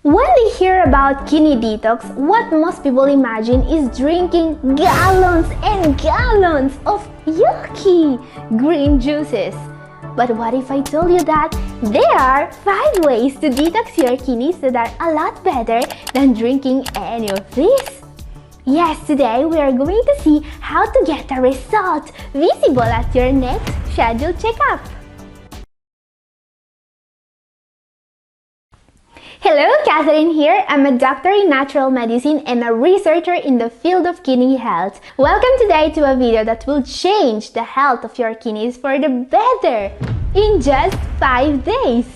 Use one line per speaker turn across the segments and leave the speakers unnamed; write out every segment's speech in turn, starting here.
When they hear about kidney detox, what most people imagine is drinking gallons and gallons of yucky green juices. But what if I told you that there are 5 ways to detox your kidneys that are a lot better than drinking any of these? Yes, today we are going to see how to get a result visible at your next scheduled checkup. Hello, Catherine here. I'm a doctor in natural medicine and a researcher in the field of kidney health. Welcome today to a video that will change the health of your kidneys for the better in just 5 days.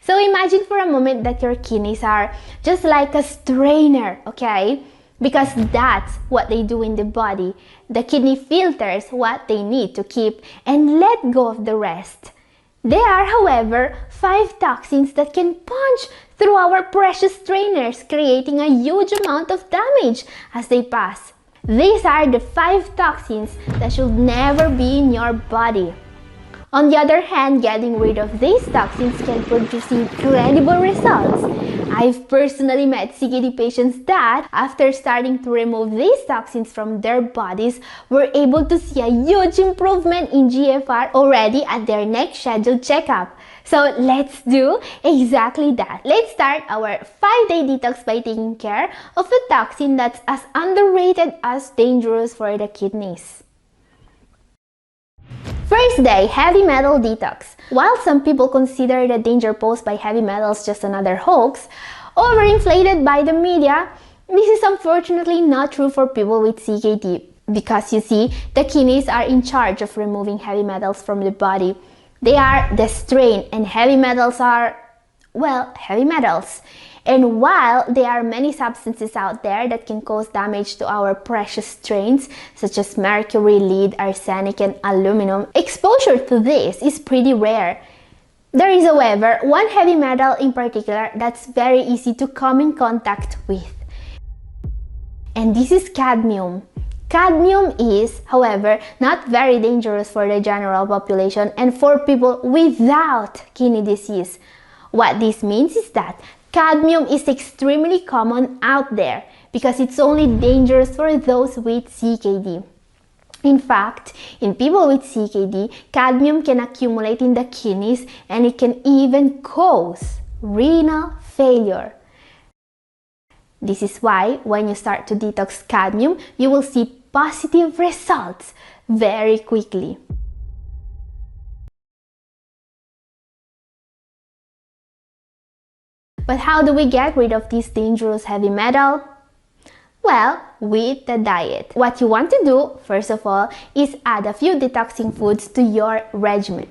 So imagine for a moment that your kidneys are just like a strainer, okay? Because that's what they do in the body. The kidney filters what they need to keep and let go of the rest. There are, however, 5 toxins that can punch through our precious strainers, creating a huge amount of damage as they pass. These are the 5 toxins that should never be in your body. On the other hand, getting rid of these toxins can produce incredible results. I've personally met CKD patients that, after starting to remove these toxins from their bodies, were able to see a huge improvement in GFR already at their next scheduled checkup. So let's do exactly that. Let's start our 5-day detox by taking care of a toxin that's as underrated as dangerous for the kidneys. First day, heavy metal detox. While some people consider the danger posed by heavy metals just another hoax, overinflated by the media, this is unfortunately not true for people with CKD. Because you see, the kidneys are in charge of removing heavy metals from the body. They are the strain, and heavy metals are, well, heavy metals. And while there are many substances out there that can cause damage to our precious strains, such as mercury, lead, arsenic, and aluminum, exposure to this is pretty rare. There is, however, one heavy metal in particular that's very easy to come in contact with. And this is cadmium. Cadmium is, however, not very dangerous for the general population and for people without kidney disease. What this means is that cadmium is extremely common out there because it's only dangerous for those with CKD. In fact, in people with CKD, cadmium can accumulate in the kidneys and it can even cause renal failure. This is why when you start to detox cadmium, you will see positive results very quickly. But how do we get rid of this dangerous heavy metal? Well, with the diet. What you want to do, first of all, is add a few detoxing foods to your regimen.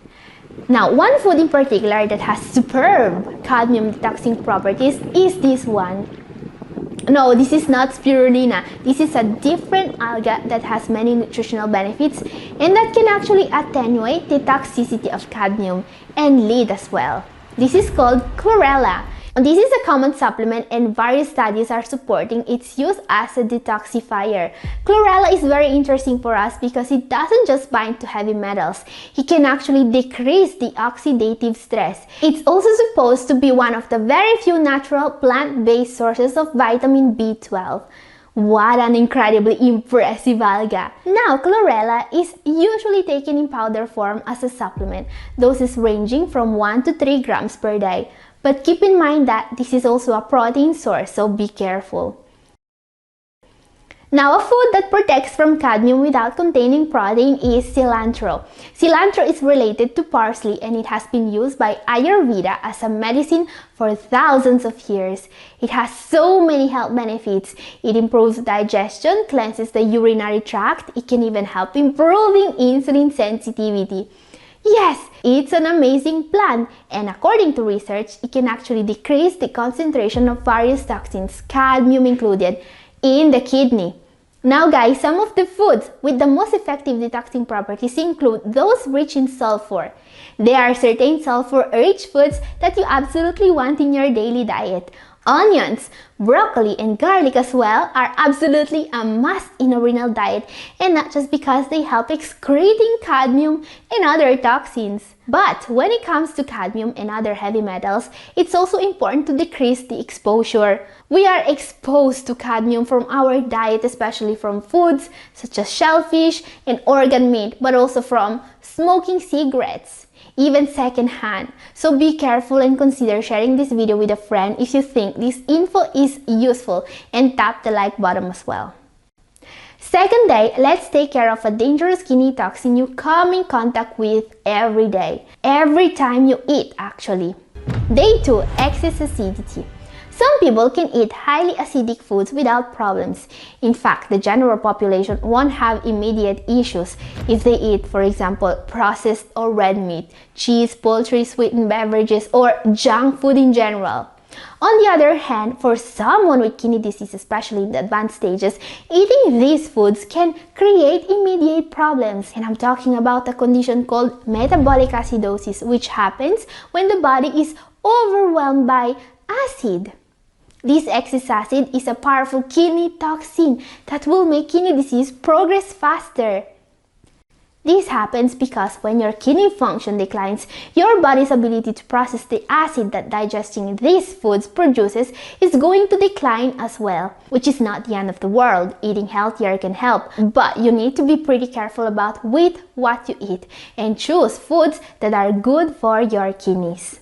Now, one food in particular that has superb cadmium detoxing properties is this one. No, this is not spirulina. This is a different alga that has many nutritional benefits and that can actually attenuate the toxicity of cadmium and lead as well. This is called chlorella. This is a common supplement and various studies are supporting its use as a detoxifier. Chlorella is very interesting for us because it doesn't just bind to heavy metals. It can actually decrease the oxidative stress. It's also supposed to be one of the very few natural plant-based sources of vitamin B12. What an incredibly impressive alga! Now, chlorella is usually taken in powder form as a supplement, doses ranging from 1 to 3 grams per day. But keep in mind that this is also a protein source, so be careful. Now, a food that protects from cadmium without containing protein is cilantro. Cilantro is related to parsley and it has been used by Ayurveda as a medicine for thousands of years. It has so many health benefits. It improves digestion, cleanses the urinary tract, it can even help improving insulin sensitivity. Yes, it's an amazing plant, and according to research, it can actually decrease the concentration of various toxins, cadmium included, in the kidney. Now guys, some of the foods with the most effective detoxing properties include those rich in sulfur. There are certain sulfur-rich foods that you absolutely want in your daily diet. Onions, broccoli, and garlic as well are absolutely a must in a renal diet, and not just because they help excreting cadmium and other toxins. But when it comes to cadmium and other heavy metals, it's also important to decrease the exposure. We are exposed to cadmium from our diet, especially from foods such as shellfish and organ meat, but also from smoking cigarettes, even secondhand. So be careful and consider sharing this video with a friend if you think this info is useful, and tap the like button as well. Second day, let's take care of a dangerous kidney toxin you come in contact with every day. Every time you eat, actually. Day 2, excess acidity. Some people can eat highly acidic foods without problems. In fact, the general population won't have immediate issues if they eat, for example, processed or red meat, cheese, poultry, sweetened beverages, or junk food in general. On the other hand, for someone with kidney disease, especially in the advanced stages, eating these foods can create immediate problems. And I'm talking about a condition called metabolic acidosis, which happens when the body is overwhelmed by acid. This excess acid is a powerful kidney toxin that will make kidney disease progress faster. This happens because when your kidney function declines, your body's ability to process the acid that digesting these foods produces is going to decline as well, which is not the end of the world. Eating healthier can help, but you need to be pretty careful about with what you eat and choose foods that are good for your kidneys.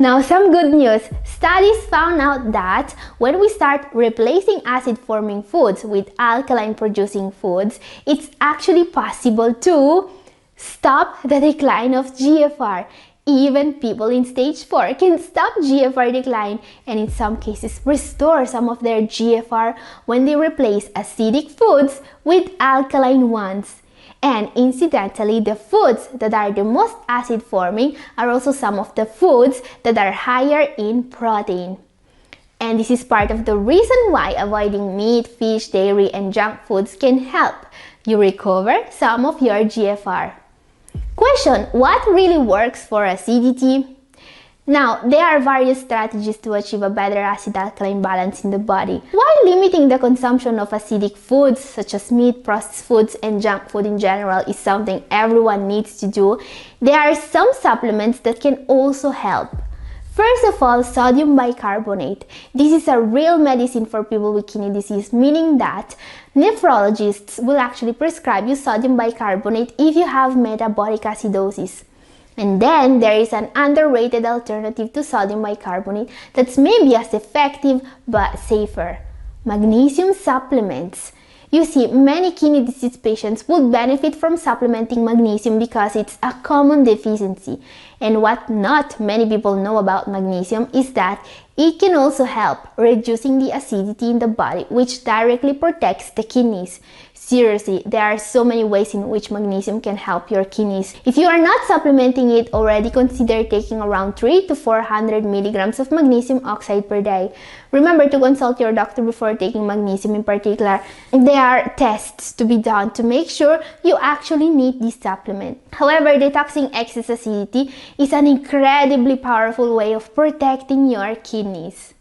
Now, some good news. Studies found out that when we start replacing acid-forming foods with alkaline-producing foods, it's actually possible to stop the decline of GFR. Even people in stage 4 can stop GFR decline, and in some cases restore some of their GFR when they replace acidic foods with alkaline ones. And incidentally, the foods that are the most acid forming are also some of the foods that are higher in protein. And this is part of the reason why avoiding meat, fish, dairy, and junk foods can help you recover some of your GFR. Question: what really works for acidity? Now, there are various strategies to achieve a better acid-alkaline balance in the body. While limiting the consumption of acidic foods such as meat, processed foods, and junk food in general is something everyone needs to do, there are some supplements that can also help. First of all, sodium bicarbonate. This is a real medicine for people with kidney disease, meaning that nephrologists will actually prescribe you sodium bicarbonate if you have metabolic acidosis. And then there is an underrated alternative to sodium bicarbonate that's maybe as effective but safer: magnesium supplements. You see, many kidney disease patients would benefit from supplementing magnesium because it's a common deficiency. And what not many people know about magnesium is that it can also help reducing the acidity in the body, which directly protects the kidneys. Seriously, there are so many ways in which magnesium can help your kidneys. If you are not supplementing it already, consider taking around 300 to 400 milligrams of magnesium oxide per day. Remember to consult your doctor before taking magnesium in particular. There are tests to be done to make sure you actually need this supplement. However, detoxing excess acidity is an incredibly powerful way of protecting your kidneys.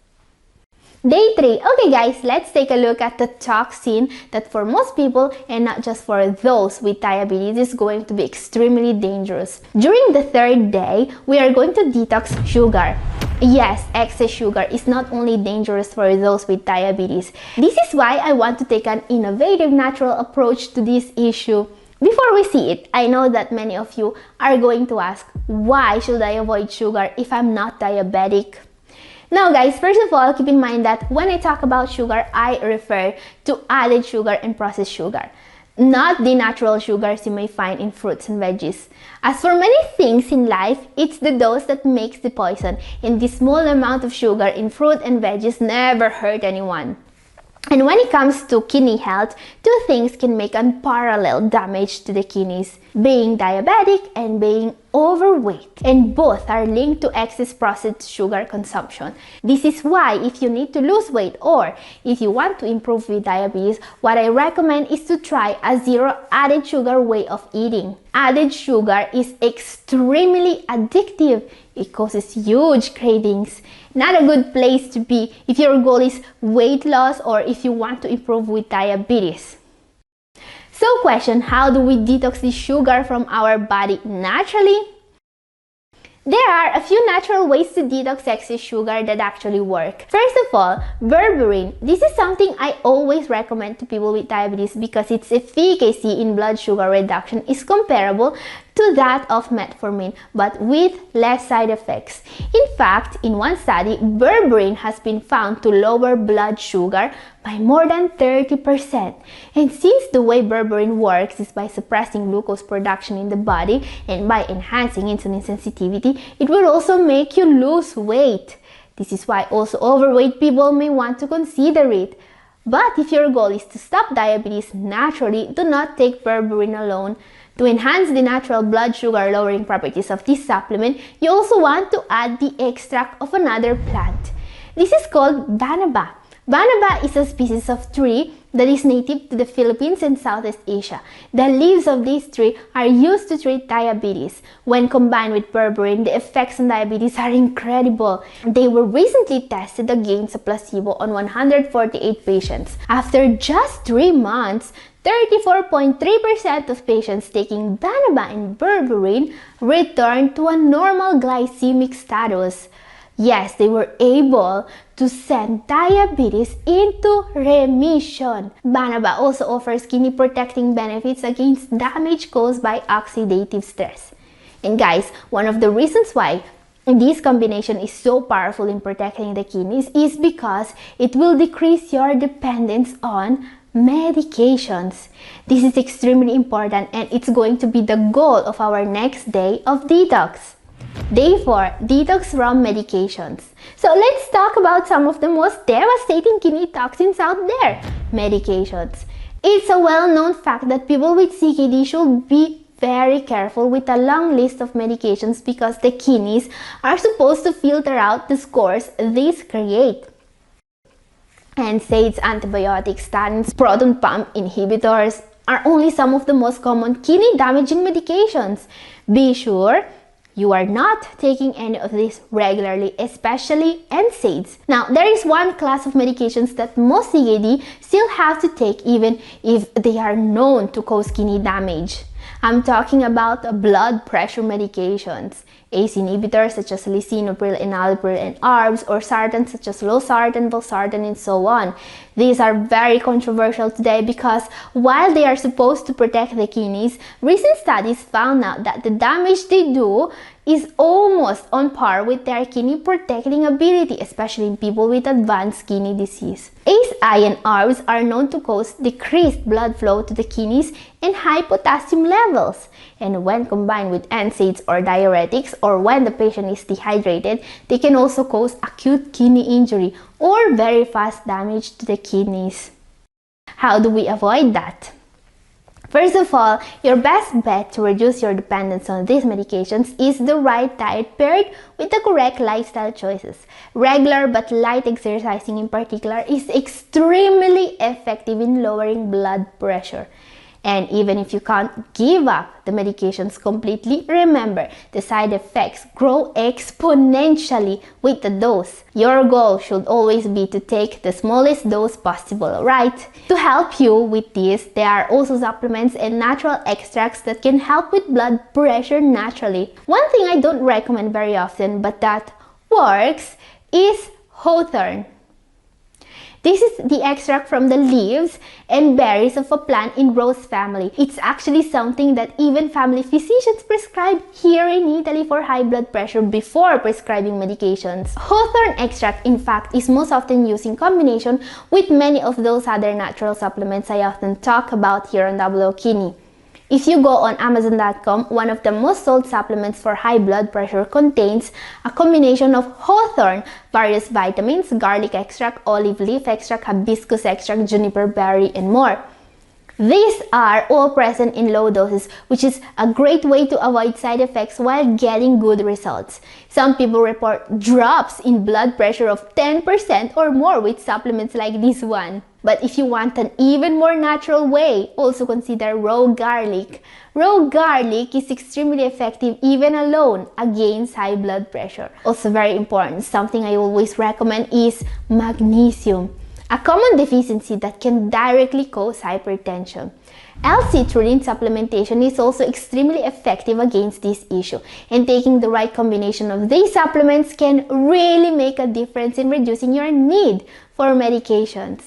Day 3. Okay guys, let's take a look at the toxin that for most people, and not just for those with diabetes, is going to be extremely dangerous. During the third day, we are going to detox sugar. Yes, excess sugar is not only dangerous for those with diabetes. This is why I want to take an innovative natural approach to this issue. Before we see it, I know that many of you are going to ask, why should I avoid sugar if I'm not diabetic? Now guys, first of all, keep in mind that when I talk about sugar, I refer to added sugar and processed sugar, not the natural sugars you may find in fruits and veggies. As for many things in life, it's the dose that makes the poison, and the small amount of sugar in fruit and veggies never hurt anyone. And when it comes to kidney health, two things can make unparalleled damage to the kidneys: being diabetic and being overweight, and both are linked to excess processed sugar consumption. This is why if you need to lose weight or if you want to improve with diabetes, what I recommend is to try a zero added sugar way of eating. Added sugar is extremely addictive. It causes huge cravings. Not a good place to be if your goal is weight loss or if you want to improve with diabetes. So question, how do we detox the sugar from our body naturally? There are a few natural ways to detox excess sugar that actually work. First of all, berberine. This is something I always recommend to people with diabetes because its efficacy in blood sugar reduction is comparable to that of metformin, but with less side effects. In fact, in one study, berberine has been found to lower blood sugar by more than 30%. And since the way berberine works is by suppressing glucose production in the body and by enhancing insulin sensitivity, it will also make you lose weight. This is why also overweight people may want to consider it. But if your goal is to stop diabetes naturally, do not take berberine alone. To enhance the natural blood sugar lowering properties of this supplement, you also want to add the extract of another plant. This is called banaba. Banaba is a species of tree that is native to the Philippines and Southeast Asia. The leaves of this tree are used to treat diabetes. When combined with berberine, the effects on diabetes are incredible. They were recently tested against a placebo on 148 patients. After just 3 months, 34.3% of patients taking banaba and berberine returned to a normal glycemic status. Yes, they were able to send diabetes into remission. Banaba also offers kidney protecting benefits against damage caused by oxidative stress. And guys, one of the reasons why this combination is so powerful in protecting the kidneys is because it will decrease your dependence on medications. This is extremely important and it's going to be the goal of our next day of detox. Day 4, detox from medications. So let's talk about some of the most devastating kidney toxins out there. Medications. It's a well-known fact that people with CKD should be very careful with a long list of medications because the kidneys are supposed to filter out the scores these create. NSAIDs, antibiotics, statins, proton pump inhibitors are only some of the most common kidney damaging medications. Be sure you are not taking any of these regularly, especially NSAIDs. Now, there is one class of medications that most CKD still have to take even if they are known to cause kidney damage. I'm talking about blood pressure medications. ACE inhibitors such as lisinopril, enalapril, and ARBs, or sartans such as losartan, valsartan, and so on. These are very controversial today because while they are supposed to protect the kidneys, recent studies found out that the damage they do is almost on par with their kidney protecting ability, especially in people with advanced kidney disease. ACE-I and ARBs are known to cause decreased blood flow to the kidneys and high potassium levels. And when combined with NSAIDs or diuretics, or when the patient is dehydrated, they can also cause acute kidney injury or very fast damage to the kidneys. How do we avoid that? First of all, your best bet to reduce your dependence on these medications is the right diet paired with the correct lifestyle choices. Regular but light exercising in particular is extremely effective in lowering blood pressure. And even if you can't give up the medications completely, remember, the side effects grow exponentially with the dose. Your goal should always be to take the smallest dose possible, right? To help you with this, there are also supplements and natural extracts that can help with blood pressure naturally. One thing I don't recommend very often, but that works, is hawthorn. This is the extract from the leaves and berries of a plant in rose family. It's actually something that even family physicians prescribe here in Italy for high blood pressure before prescribing medications. Hawthorn extract, in fact, is most often used in combination with many of those other natural supplements I often talk about here on Double O Kidney. If you go on Amazon.com, one of the most sold supplements for high blood pressure contains a combination of hawthorn, various vitamins, garlic extract, olive leaf extract, hibiscus extract, juniper berry, and more. These are all present in low doses, which is a great way to avoid side effects while getting good results. Some people report drops in blood pressure of 10% or more with supplements like this one. But if you want an even more natural way, also consider raw garlic. Raw garlic is extremely effective even alone against high blood pressure. Also very important, something I always recommend is magnesium, a common deficiency that can directly cause hypertension. L-citrulline supplementation is also extremely effective against this issue, and taking the right combination of these supplements can really make a difference in reducing your need for medications.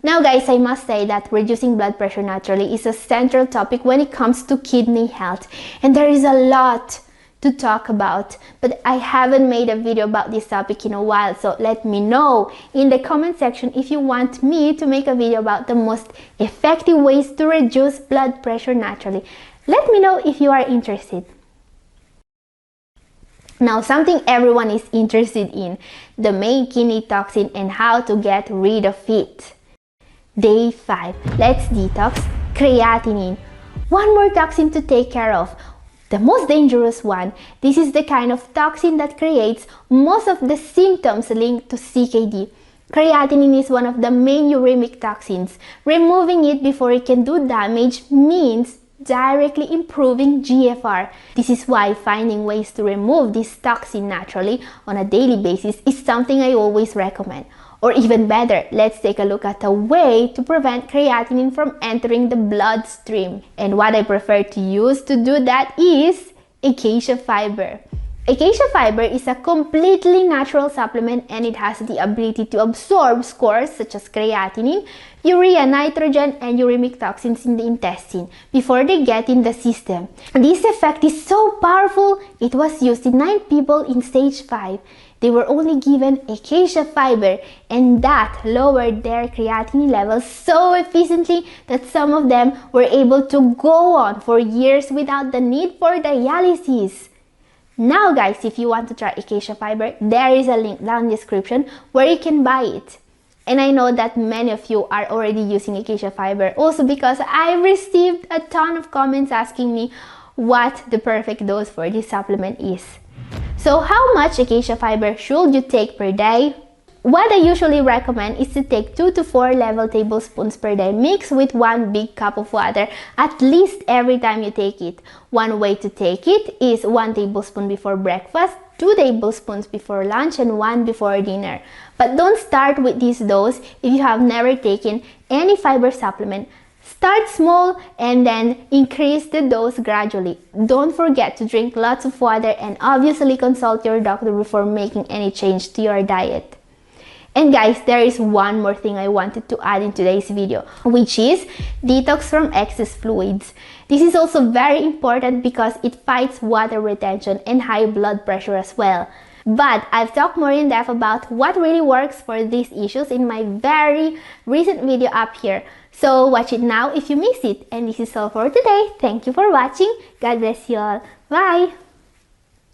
Now guys, I must say that reducing blood pressure naturally is a central topic when it comes to kidney health, and there is a lot to talk about, but I haven't made a video about this topic in a while, so let me know in the comment section if you want me to make a video about the most effective ways to reduce blood pressure naturally. Let me know if you are interested. Now, something everyone is interested in, the main kidney toxin and how to get rid of it. Day 5. Let's detox creatinine. One more toxin to take care of. The most dangerous one. This is the kind of toxin that creates most of the symptoms linked to CKD. Creatinine is one of the main uremic toxins. Removing it before it can do damage means directly improving GFR. This is why finding ways to remove this toxin naturally on a daily basis is something I always recommend. Or even better, let's take a look at a way to prevent creatinine from entering the bloodstream. And what I prefer to use to do that is acacia fiber. Acacia fiber is a completely natural supplement, and it has the ability to absorb scores such as creatinine, urea, nitrogen, and uremic toxins in the intestine before they get in the system. This effect is so powerful, it was used in 9 people in stage 5. They were only given acacia fiber, and that lowered their creatinine levels so efficiently that some of them were able to go on for years without the need for dialysis. Now guys, if you want to try acacia fiber, there is a link down in the description where you can buy it. And I know that many of you are already using acacia fiber also because I received a ton of comments asking me what the perfect dose for this supplement is. So how much acacia fiber should you take per day? What I usually recommend is to take 2 to 4 level tablespoons per day mixed with 1 big cup of water at least every time you take it. One way to take it is 1 tablespoon before breakfast, 2 tablespoons before lunch, and 1 before dinner. But don't start with this dose if you have never taken any fiber supplement. Start small and then increase the dose gradually. Don't forget to drink lots of water and obviously consult your doctor before making any change to your diet. And guys, there is one more thing I wanted to add in today's video, which is detox from excess fluids. This is also very important because it fights water retention and high blood pressure as well. But I've talked more in depth about what really works for these issues in my very recent video up here. So watch it now if you miss it. And this is all for today. Thank you for watching. God bless you all. Bye!